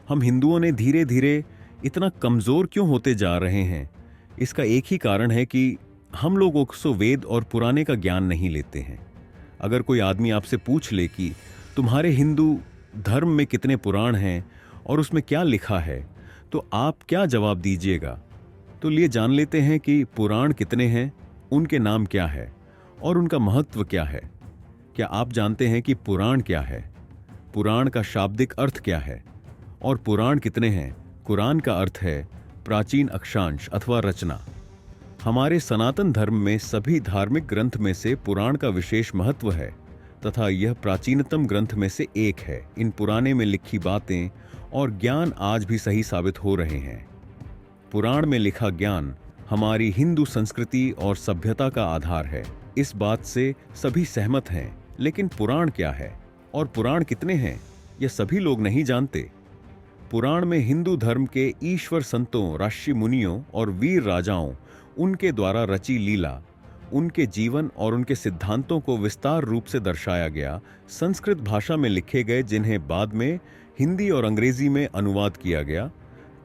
हम हिंदुओं ने धीरे धीरे इतना कमजोर क्यों होते जा रहे हैं? इसका एक ही कारण है कि हम लोग उकसो वेद और पुराने का ज्ञान नहीं लेते हैं। अगर कोई आदमी आपसे पूछ ले कि तुम्हारे हिंदू धर्म में कितने पुराण हैं और उसमें क्या लिखा है, तो आप क्या जवाब दीजिएगा? तो लिए जान लेते हैं कि पुराण कितने हैं, उनके नाम क्या है और उनका महत्व क्या है। क्या आप जानते हैं कि पुराण क्या है? पुराण का शाब्दिक अर्थ क्या है? और पुराण कितने हैं? कुरान का अर्थ है प्राचीन अक्षांश अथवा रचना। हमारे सनातन धर्म में सभी धार्मिक ग्रंथ में से पुराण का विशेष महत्व है तथा यह प्राचीनतम ग्रंथ में से एक है। इन पुराने में लिखी बातें और ज्ञान आज भी सही साबित हो रहे हैं। पुराण में लिखा ज्ञान हमारी हिंदू संस्कृति और सभ्यता का आधार है। इस बात से सभी सहमत हैं। लेकिन पुराण क्या है और पुराण कितने हैं, यह सभी लोग नहीं जानते। पुराण में हिंदू धर्म के ईश्वर संतों, ऋषि मुनियों और वीर राजाओं, उनके द्वारा रची लीला, उनके जीवन और उनके सिद्धांतों को विस्तार रूप से दर्शाया गया, संस्कृत भाषा में लिखे गए, जिन्हें बाद में हिंदी और अंग्रेजी में अनुवाद किया गया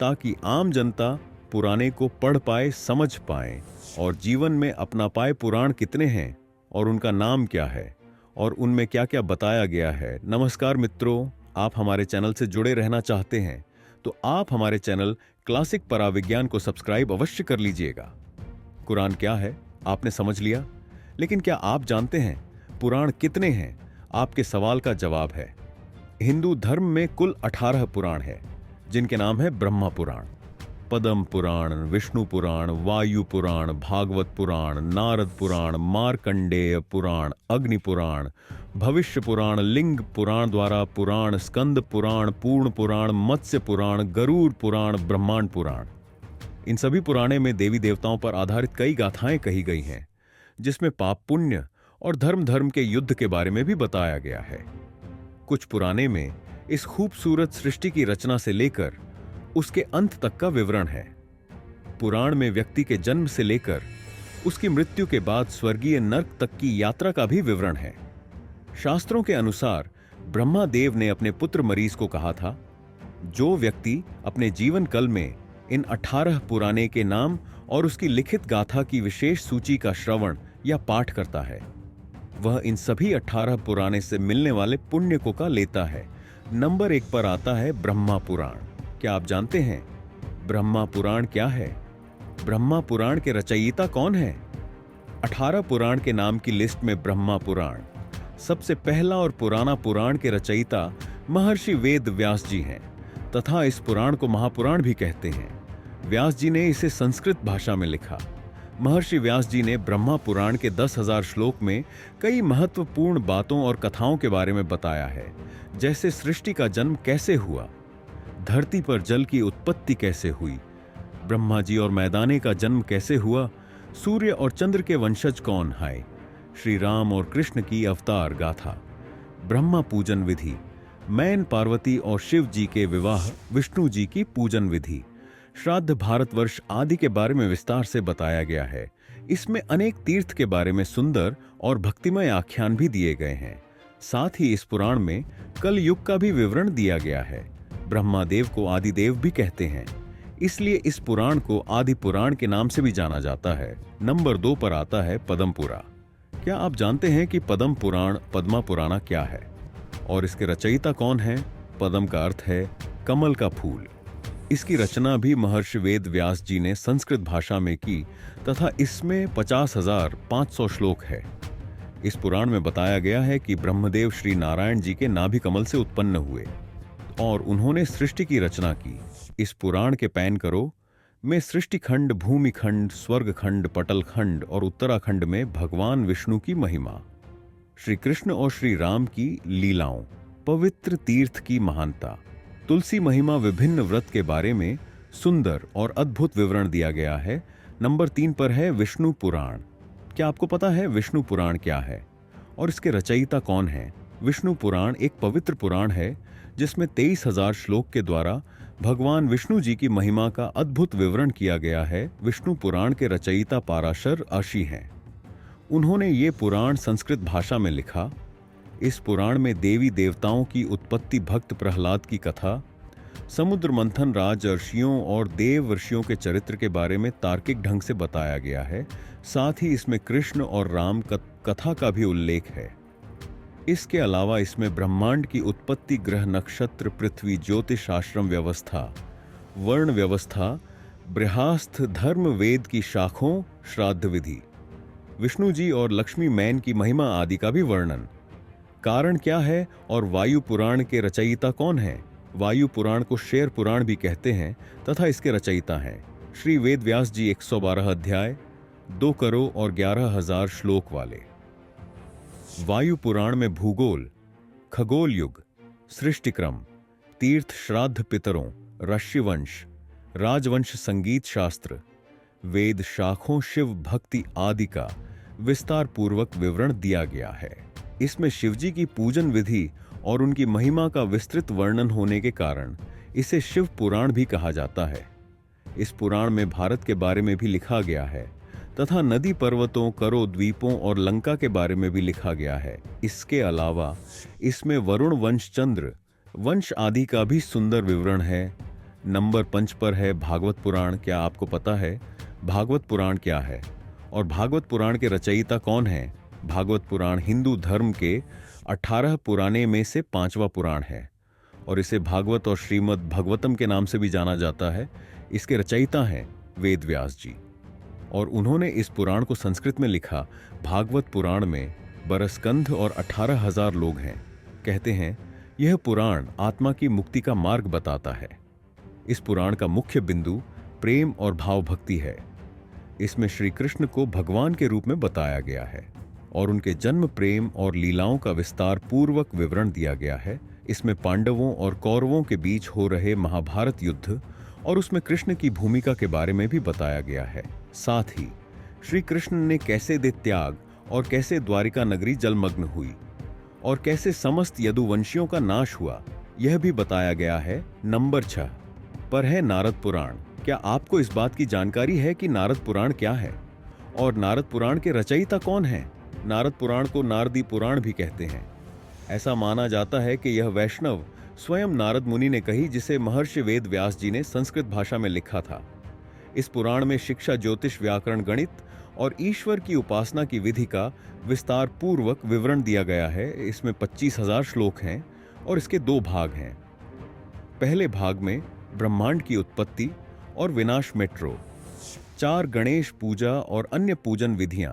ताकि आम जनता पुराने को पढ़ पाए, समझ पाए और जीवन में अपना पाए। पुराण कितने हैं और उनका नाम क्या है और उनमें क्या क्या बताया गया है। नमस्कार मित्रों, आप हमारे चैनल से जुड़े रहना चाहते हैं तो आप हमारे चैनल क्लासिक पराविज्ञान को सब्सक्राइब अवश्य कर लीजिएगा। कुरान क्या है आपने समझ लिया, लेकिन क्या आप जानते हैं पुराण कितने हैं? आपके सवाल का जवाब है हिंदू धर्म में कुल 18 पुराण है, जिनके नाम है ब्रह्मा पुराण, पद्म पुराण, विष्णु पुराण, वायु पुराण, भागवत पुराण, नारद पुराण, मार्कंडेय पुराण, अग्नि पुराण, भविष्य पुराण, लिंग पुराण द्वारा पुराण, स्कंद पुराण, पूर्ण पुराण, मत्स्य पुराण, गरुड़ पुराण, ब्रह्मांड पुराण। इन सभी पुराणे में देवी देवताओं पर आधारित कई गाथाएं कही गई हैं, जिसमें पाप पुण्य और धर्म के युद्ध के बारे में भी बताया गया है। कुछ पुराणे में इस खूबसूरत सृष्टि की रचना से लेकर उसके अंत तक का विवरण है। पुराण में व्यक्ति के जन्म से लेकर उसकी मृत्यु के बाद स्वर्गीय नर्क तक की यात्रा का भी विवरण है। शास्त्रों के अनुसार ब्रह्मा देव ने अपने पुत्र मरीज को कहा था, जो व्यक्ति अपने जीवन काल में इन 18 पुराणे के नाम और उसकी लिखित गाथा की विशेष सूची का श्रवण या पाठ करता है, वह इन सभी 18 पुराणे से मिलने वाले पुण्य को का लेता है। नंबर 1 पर आता है ब्रह्मा पुराण। क्या आप जानते हैं ब्रह्मा पुराण क्या है? ब्रह्मा पुराण के रचयिता कौन है? 18 पुराण के नाम की लिस्ट में ब्रह्मा पुराण सबसे पहला और पुराना पुराण के रचयिता महर्षि वेद व्यास जी हैं तथा इस पुराण को महापुराण भी कहते हैं। व्यास जी ने इसे संस्कृत भाषा में लिखा। महर्षि व्यास जी ने ब्रह्मा पुराण के 10,000 श्लोक में कई महत्वपूर्ण बातों और कथाओं के बारे में बताया है, जैसे सृष्टि का जन्म कैसे हुआ, धरती पर जल की उत्पत्ति कैसे हुई, ब्रह्मा जी और मैदाने का जन्म कैसे हुआ, सूर्य और चंद्र के वंशज कौन है, श्री राम और कृष्ण की अवतार गाथा, ब्रह्मा पूजन विधि, मैन पार्वती और शिव जी के विवाह, विष्णु जी की पूजन विधि, श्राद्ध, भारतवर्ष आदि के बारे में विस्तार से बताया गया है। इसमें अनेक तीर्थ के बारे में सुंदर और भक्तिमय आख्यान भी दिए गए हैं। साथ ही इस पुराण में कल युग का भी विवरण दिया गया है। ब्रह्मादेव को आदिदेव भी कहते हैं, इसलिए इस पुराण को आदि पुराण के नाम से भी जाना जाता है। नंबर 2 पर आता है पद्म पुराण। क्या आप जानते हैं कि पद्म पुराण, पद्मा पुराणा क्या है और इसके रचयिता कौन है? पद्म का अर्थ है कमल का फूल। इसकी रचना भी महर्षि वेद व्यास जी ने संस्कृत भाषा में की तथा इसमें 50,500 श्लोक है। इस पुराण में बताया गया है कि ब्रह्मदेव श्री नारायण जी के नाभि कमल से उत्पन्न हुए और उन्होंने सृष्टि की रचना की। इस पुराण के पैन करो में सृष्टिखंड, भूमिखंड, स्वर्गखंड, पटलखंड और उत्तराखंड में भगवान विष्णु की महिमा, श्री कृष्ण और श्री राम की लीलाओं, पवित्र तीर्थ की महानता, तुलसी महिमा, विभिन्न व्रत के बारे में सुंदर और अद्भुत विवरण दिया गया है। नंबर 3 पर है विष्णु पुराण। क्या आपको पता है विष्णु पुराण क्या है और इसके रचयिता कौन है? विष्णु पुराण एक पवित्र पुराण है जिसमें 23,000 श्लोक के द्वारा भगवान विष्णु जी की महिमा का अद्भुत विवरण किया गया है। विष्णु पुराण के रचयिता पाराशर ऋषि हैं। उन्होंने ये पुराण संस्कृत भाषा में लिखा। इस पुराण में देवी देवताओं की उत्पत्ति, भक्त प्रहलाद की कथा, समुद्र मंथन राजर्षियों और देव ऋषियों के चरित्र के बारे में तार्किक ढंग से बताया गया है। साथ ही इसमें कृष्ण और राम कथा का भी उल्लेख है। इसके अलावा इसमें ब्रह्मांड की उत्पत्ति, ग्रह, नक्षत्र, पृथ्वी, ज्योतिष, आश्रम व्यवस्था, वर्ण व्यवस्था, बृहस्थ धर्म, वेद की शाखों, श्राद्ध विधि, विष्णु जी और लक्ष्मी मैन की महिमा आदि का भी वर्णन, कारण क्या है और वायु पुराण के रचयिता कौन है। वायु पुराण को शेर पुराण भी कहते हैं तथा इसके रचयिता हैं श्री वेद व्यास जी। 112 अध्याय, 2 करोड़ और 11,000 श्लोक वाले। वायु पुराण में भूगोल, खगोल युग, सृष्टिक्रम, तीर्थ, श्राद्ध पितरों, ऋषिवंश, राजवंश, संगीत शास्त्र, वेद शाखों, शिव भक्ति आदि का विस्तार पूर्वक विवरण दिया गया है। इसमें शिवजी की पूजन विधि और उनकी महिमा का विस्तृत वर्णन होने के कारण इसे शिव पुराण भी कहा जाता है। इस पुराण में भारत के बारे में भी लिखा गया है तथा नदी पर्वतों, करो द्वीपों और लंका के बारे में भी लिखा गया है। इसके अलावा इसमें वरुण वंश, चंद्र वंश आदि का भी सुंदर विवरण है। नंबर 5 पर है भागवत पुराण। क्या आपको पता है भागवत पुराण क्या है और भागवत पुराण के रचयिता कौन है? भागवत पुराण हिंदू धर्म के 18 पुराणे में से 5वां पुराण है और इसे भागवत और श्रीमद् भगवतम के नाम से भी जाना जाता है। इसके रचयिता हैं वेद व्यास जी और उन्होंने इस पुराण को संस्कृत में लिखा। भागवत पुराण में बरसकंध और 18,000 लोग हैं। कहते हैं यह पुराण आत्मा की मुक्ति का मार्ग बताता है। इस पुराण का मुख्य बिंदु प्रेम और भाव भक्ति है। इसमें श्री कृष्ण को भगवान के रूप में बताया गया है और उनके जन्म, प्रेम और लीलाओं का विस्तार पूर्वक विवरण दिया गया है। इसमें पांडवों और कौरवों के बीच हो रहे महाभारत युद्ध और उसमें कृष्ण की भूमिका के बारे में भी बताया गया है। साथ ही श्री कृष्ण ने कैसे दे त्याग और कैसे द्वारिका नगरी जलमग्न हुई और कैसे समस्त यदुवंशियों का नाश हुआ, यह भी बताया गया है। नंबर 6 पर है नारद पुराण। क्या आपको इस बात की जानकारी है कि नारद पुराण क्या है और नारद पुराण के रचयिता कौन है? नारद पुराण को नारदी पुराण भी कहते हैं। ऐसा माना जाता है कि यह वैष्णव स्वयं नारद मुनि ने कही, जिसे महर्षि वेद व्यास जी ने संस्कृत भाषा में लिखा था। इस पुराण में शिक्षा, ज्योतिष, व्याकरण, गणित और ईश्वर की उपासना की विधि का विस्तार पूर्वक विवरण दिया गया है। इसमें 25,000 श्लोक हैं और इसके 2 भाग हैं। पहले भाग में ब्रह्मांड की उत्पत्ति और विनाश, मेट्रो 4 गणेश पूजा और अन्य पूजन विधियां,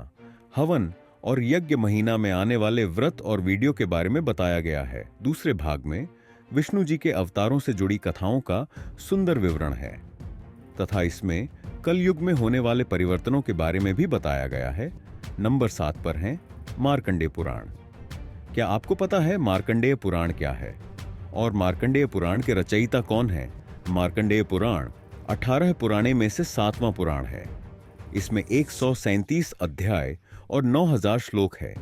हवन और यज्ञ, महीना में आने वाले व्रत और वीडियो के बारे में बताया गया है। दूसरे भाग में विष्णु जी के अवतारों से जुड़ी कथाओं का सुंदर विवरण है तथा इसमें कलयुग में होने वाले परिवर्तनों के बारे में भी बताया गया है। नंबर 7 पर है मार्कंडेय पुराण। क्या आपको पता है मार्कंडेय पुराण क्या है और मार्कंडेय पुराण के रचयिता कौन है? मार्कंडेय पुराण 18 पुराणे में से 7वां पुराण है। इसमें 137 अध्याय और 9,000 श्लोक है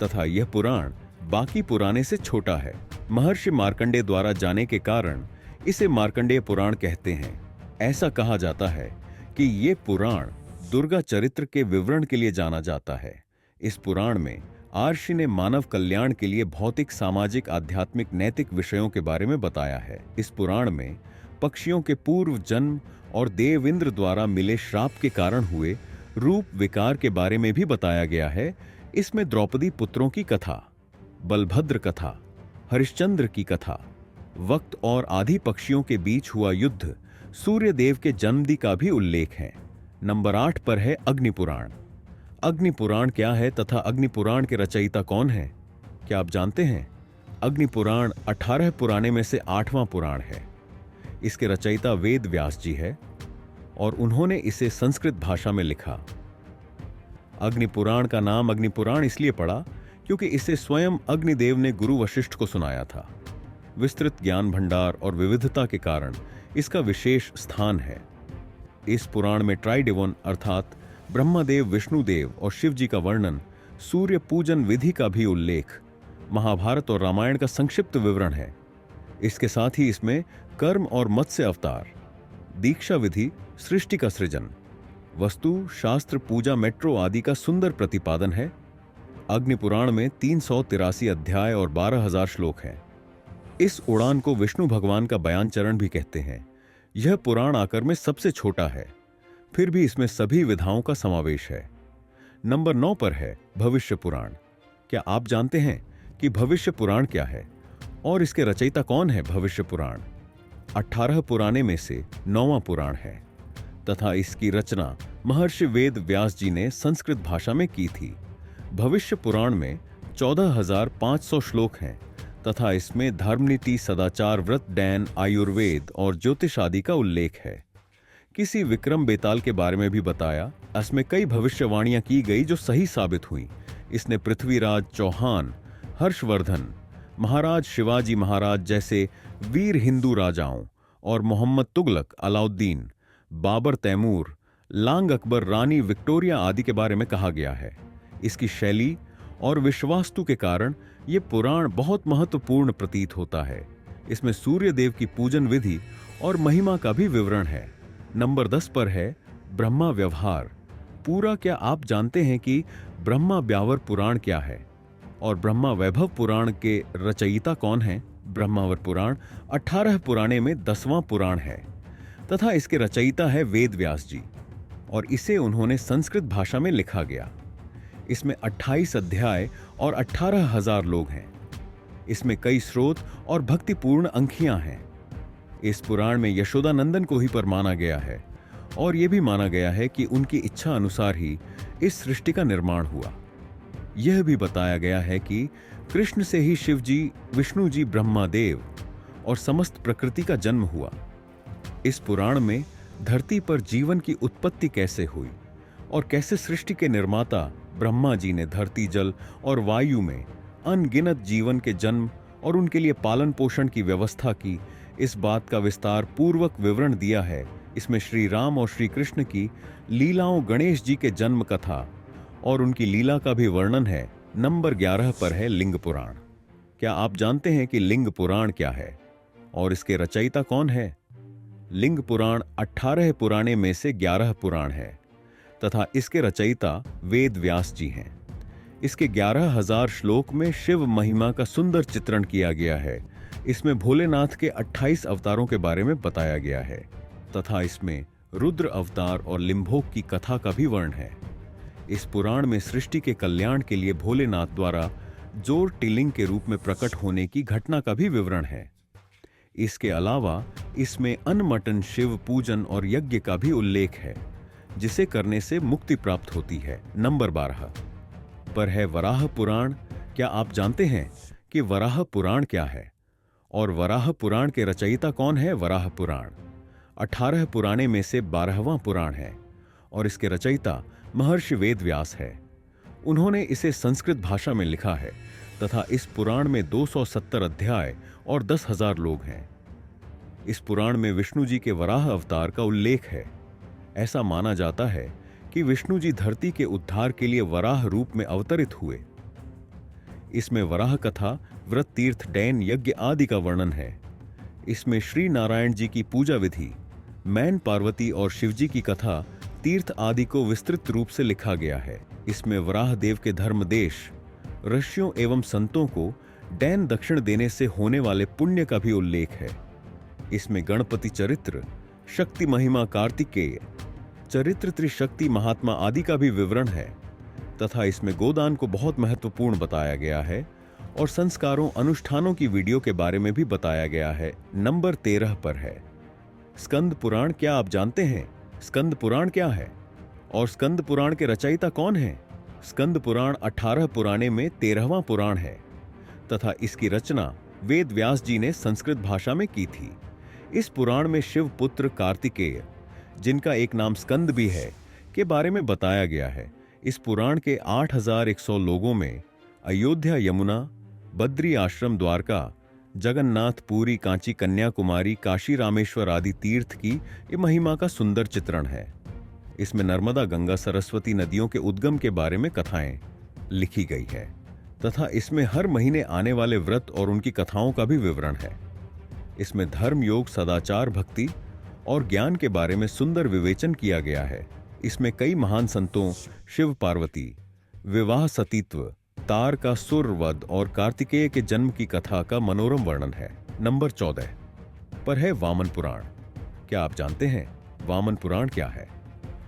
तथा यह पुराण बाकी पुराने से छोटा है। महर्षि मार्कंडेय द्वारा जाने के कारण इसे मार्कंडेय पुराण कहते हैं। ऐसा कहा जाता है कि ये पुराण दुर्गा चरित्र के विवरण के लिए जाना जाता है। इस पुराण में आर्षि ने मानव कल्याण के लिए भौतिक, सामाजिक, आध्यात्मिक, नैतिक विषयों के बारे में बताया है। इस पुराण में पक्षियों के पूर्व जन्म और देवेंद्र द्वारा मिले श्राप के कारण हुए रूप विकार के बारे में भी बताया गया है। इसमें द्रौपदी पुत्रों की कथा, बलभद्र कथा, हरिश्चंद्र की कथा, वक्त और आदि पक्षियों के बीच हुआ युद्ध, सूर्य देव के जन्मदिन का भी उल्लेख है। नंबर 8 पर है अग्नि पुराण। अग्नि पुराण क्या है तथा अग्नि पुराण के रचयिता कौन है? क्या आप जानते हैं? अग्नि पुराण 18 पुराणे में से 8वां पुराण है। इसके रचयिता वेद व्यास जी है और उन्होंने इसे संस्कृत भाषा में लिखा। अग्नि पुराण का नाम अग्नि पुराण इसलिए पड़ा क्योंकि इसे स्वयं अग्निदेव ने गुरु वशिष्ठ को सुनाया था। विस्तृत ज्ञान भंडार और विविधता के कारण इसका विशेष स्थान है। इस पुराण में ट्राइडेवन अर्थात ब्रह्मदेव, विष्णुदेव और शिव जी का वर्णन, सूर्य पूजन विधि का भी उल्लेख, महाभारत और रामायण का संक्षिप्त विवरण है। इसके साथ ही इसमें कर्म और मत्स्य अवतार, दीक्षा विधि, सृष्टि का सृजन, वस्तु, शास्त्र, पूजा, मेट्रो आदि का सुंदर प्रतिपादन है। अग्नि पुराण में 383 अध्याय और 12,000 श्लोक हैं। इस उड़ान को विष्णु भगवान का बयान चरण भी कहते हैं। यह पुराण आकार में सबसे छोटा है, फिर भी इसमें सभी विधाओं का समावेश है। नंबर 9 पर है भविष्य पुराण। क्या आप जानते हैं कि भविष्य पुराण क्या है और इसके रचयिता कौन है? भविष्य पुराण 18 पुराणे में से 9वां पुराण है तथा इसकी रचना महर्षि वेद व्यास जी ने संस्कृत भाषा में की थी। भविष्य पुराण में 14,500 श्लोक हैं तथा इसमें धर्मनीति, सदाचार, व्रत, डैन, आयुर्वेद और ज्योतिष आदि का उल्लेख है। किसी विक्रम बेताल के बारे में भी बताया। इसमें कई भविष्यवाणियां की गई जो सही साबित हुई। इसने पृथ्वीराज चौहान, हर्षवर्धन, महाराज शिवाजी महाराज जैसे वीर हिंदू राजाओं और मोहम्मद तुगलक, अलाउद्दीन, बाबर, तैमूर, लांग अकबर, रानी विक्टोरिया आदि के बारे में कहा गया है। इसकी शैली और विश्वास्तु के कारण ये पुराण बहुत महत्वपूर्ण प्रतीत होता है। इसमें सूर्य देव की पूजन विधि और महिमा का भी विवरण है। नंबर 10 पर है ब्रह्मा व्यवहार पूरा। क्या आप जानते हैं कि ब्रह्मा व्यावर पुराण क्या है और ब्रह्मा वैभव पुराण के रचयिता कौन हैं? ब्रह्मावर पुराण 18 पुराणे में 10वां पुराण है तथा इसके रचयिता है वेद व्यास जी और इसे उन्होंने संस्कृत भाषा में लिखा गया। इसमें 28 अध्याय और 18,000 लोग हैं। इसमें कई स्रोत और भक्तिपूर्ण अंकियां हैं। इस पुराण में यशोदानंदन को ही पर माना गया है और यह भी माना गया है कि उनकी इच्छा अनुसार ही इस सृष्टि का निर्माण हुआ। यह भी बताया गया है कि कृष्ण से ही शिव जी, विष्णु जी, ब्रह्मादेव और समस्त प्रकृति का जन्म हुआ। इस पुराण में धरती पर जीवन की उत्पत्ति कैसे हुई और कैसे सृष्टि के निर्माता ब्रह्मा जी ने धरती, जल और वायु में अनगिनत जीवन के जन्म और उनके लिए पालन पोषण की व्यवस्था की, इस बात का विस्तार पूर्वक विवरण दिया है। इसमें श्री राम और श्री कृष्ण की लीलाओं, गणेश जी के जन्म कथा और उनकी लीला का भी वर्णन है। नंबर 11 पर है लिंग पुराण। क्या आप जानते हैं कि लिंग पुराण क्या है और इसके रचयिता कौन है? लिंग पुराण 18 पुराणे में से 11 पुराण है तथा इसके रचयिता वेद व्यास जी हैं। इसके 11,000 श्लोक में शिव महिमा का सुंदर चित्रण किया गया है। इसमें भोलेनाथ के 28 अवतारों के बारे में बताया गया है तथा इसमें रुद्र अवतार और लिम्भोक की कथा का भी वर्ण है। इस पुराण में सृष्टि के कल्याण के लिए भोलेनाथ द्वारा जोर टिलिंग के रूप में प्रकट होने की घटना का भी विवरण है। इसके अलावा इसमें अनमटन शिव पूजन और यज्ञ का भी उल्लेख है जिसे करने से मुक्ति प्राप्त होती है। नंबर 12 पर है वराह पुराण। क्या आप जानते हैं कि वराह पुराण क्या है और वराह पुराण के रचयिता कौन है? वराह पुराण 18 पुराणे में से 12वां पुराण है और इसके रचयिता महर्षि वेद व्यास है। उन्होंने इसे संस्कृत भाषा में लिखा है तथा इस पुराण में 270 अध्याय और 10,000 लोग हैं। इस पुराण में विष्णु जी के वराह अवतार का उल्लेख है। ऐसा माना जाता है कि विष्णु जी धरती के उद्धार के लिए वराह रूप में अवतरित हुए। इसमें वराह कथा, व्रत, तीर्थ, डैन, यज्ञ आदि का वर्णन है। इसमें श्री नारायण जी की पूजा विधि, मैन पार्वती और शिवजी की कथा, तीर्थ आदि को विस्तृत रूप से लिखा गया है। इसमें वराह देव के धर्मदेश, ऋषियों एवं संतों को डैन दक्षिण देने से होने वाले पुण्य का भी उल्लेख है। इसमें गणपति चरित्र, शक्ति महिमा, कार्तिकेय चरित्र, त्रिशक्ति महात्मा आदि का भी विवरण है तथा इसमें गोदान को बहुत महत्वपूर्ण बताया गया है और संस्कारों, अनुष्ठानों की वीडियो के बारे में भी बताया गया है। नंबर 13 पर है स्कंद पुराण। क्या आप जानते हैं स्कंद पुराण क्या है और स्कंद पुराण के रचयिता कौन है? स्कंद पुराण 18 पुराणे में 13वां पुराण है तथा इसकी रचना वेद व्यास जी ने संस्कृत भाषा में की थी। इस पुराण में शिव पुत्र कार्तिकेय, जिनका एक नाम स्कंद भी है, के बारे में बताया गया है। इस पुराण के 8,100 लोगों में अयोध्या, यमुना, बद्री आश्रम, द्वारका, जगन्नाथ, पुरी, कांची, कन्याकुमारी, काशी, रामेश्वर आदि तीर्थ की ये महिमा का सुंदर चित्रण है। इसमें नर्मदा, गंगा, सरस्वती नदियों के उद्गम के बारे में कथाएं लिखी गई है तथा इसमें हर महीने आने वाले व्रत और उनकी कथाओं का भी विवरण है। इसमें धर्म, योग, सदाचार, भक्ति और ज्ञान के बारे में सुंदर विवेचन किया गया है। इसमें कई महान संतों, शिव पार्वती, विवाह, सतीत्व, तार का सुर वध और कार्तिकेय के जन्म की कथा का मनोरम वर्णन है। नंबर 14 पर है वामन पुराण। क्या आप जानते हैं वामन पुराण क्या है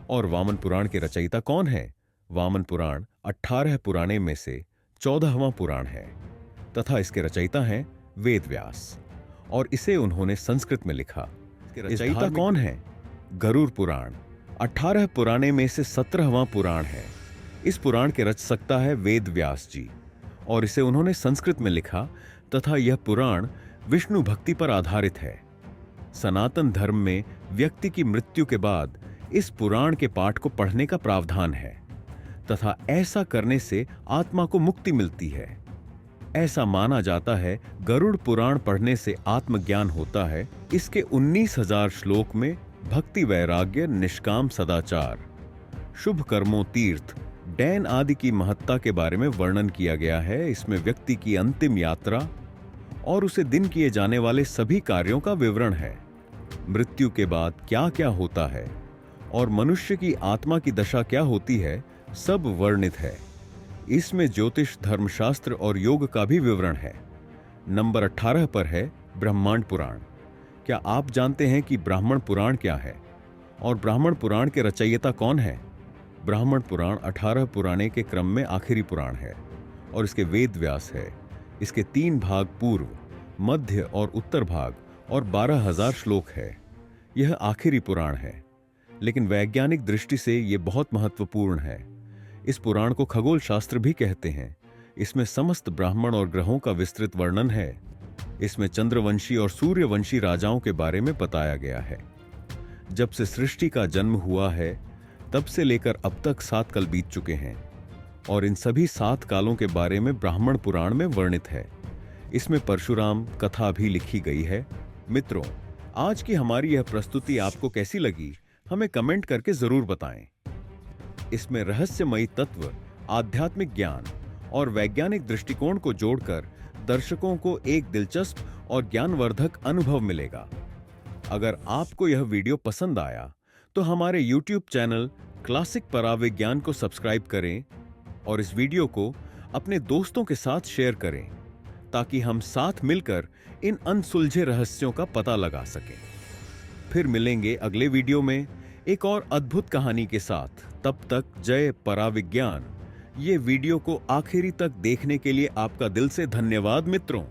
और वामन पुराण के रचयिता कौन है? वामन पुराण 18 पुराणे में से 14वां पुराण है तथा इसके रचयिता हैं वेद व्यास और इसे उन्होंने संस्कृत में लिखा। इसके रचयिता कौन है? गरुड़ पुराण 18 पुराणे में से 17वां पुराण है। इस पुराण के रचयिता है वेद व्यास जी और इसे उन्होंने संस्कृत में लिखा तथा यह पुराण विष्णु भक्ति पर आधारित है। सनातन धर्म में व्यक्ति की मृत्यु के बाद इस पुराण के पाठ को पढ़ने का प्रावधान है तथा ऐसा करने से आत्मा को मुक्ति मिलती है। ऐसा माना जाता है गरुड़ पुराण पढ़ने से आत्मज्ञान होता है। इसके 19,000 श्लोक में भक्ति, वैराग्य, निष्काम सदाचार, शुभ कर्मों, तीर्थ, डैन आदि की महत्ता के बारे में वर्णन किया गया है। इसमें व्यक्ति की अंतिम यात्रा और उसे दिन किए जाने वाले सभी कार्यों का विवरण है। मृत्यु के बाद क्या क्या होता है और मनुष्य की आत्मा की दशा क्या होती है, सब वर्णित है। इसमें ज्योतिष, धर्मशास्त्र और योग का भी विवरण है। नंबर 18 पर है ब्रह्मांड पुराण। क्या आप जानते हैं कि ब्राह्मण पुराण क्या है और ब्राह्मण पुराण के रचयिता कौन है? ब्राह्मण पुराण 18 पुराणे के क्रम में आखिरी पुराण है और इसके वेद व्यास है। इसके 3 भाग पूर्व, मध्य और उत्तर भाग और 12,000 श्लोक है। यह आखिरी पुराण है लेकिन वैज्ञानिक दृष्टि से यह बहुत महत्वपूर्ण है। इस पुराण को खगोल शास्त्र भी कहते हैं। इसमें समस्त ब्राह्मण और ग्रहों का विस्तृत वर्णन है। इसमें चंद्रवंशी और सूर्यवंशी राजाओं के बारे में बताया गया है। जब से सृष्टि का जन्म हुआ है तब से लेकर अब तक 7 काल बीत चुके हैं और इन सभी 7 कालों के बारे में ब्राह्मण पुराण में वर्णित है। इसमें परशुराम कथा भी लिखी गई है। मित्रों, आज की हमारी यह प्रस्तुति आपको कैसी लगी, हमें कमेंट करके जरूर बताएं। इसमें रहस्यमयी तत्व, आध्यात्मिक ज्ञान और वैज्ञानिक दृष्टिकोण को जोड़कर दर्शकों को एक दिलचस्प और ज्ञानवर्धक अनुभव मिलेगा। अगर आपको यह वीडियो पसंद आया तो हमारे YouTube चैनल क्लासिक पराविज्ञान को सब्सक्राइब करें और इस वीडियो को अपने दोस्तों के साथ शेयर करें ताकि हम साथ मिलकर इन अनसुलझे रहस्यों का पता लगा सकें। फिर मिलेंगे अगले वीडियो में एक और अद्भुत कहानी के साथ। तब तक जय पराविज्ञान। ये वीडियो को आखिरी तक देखने के लिए आपका दिल से धन्यवाद मित्रों।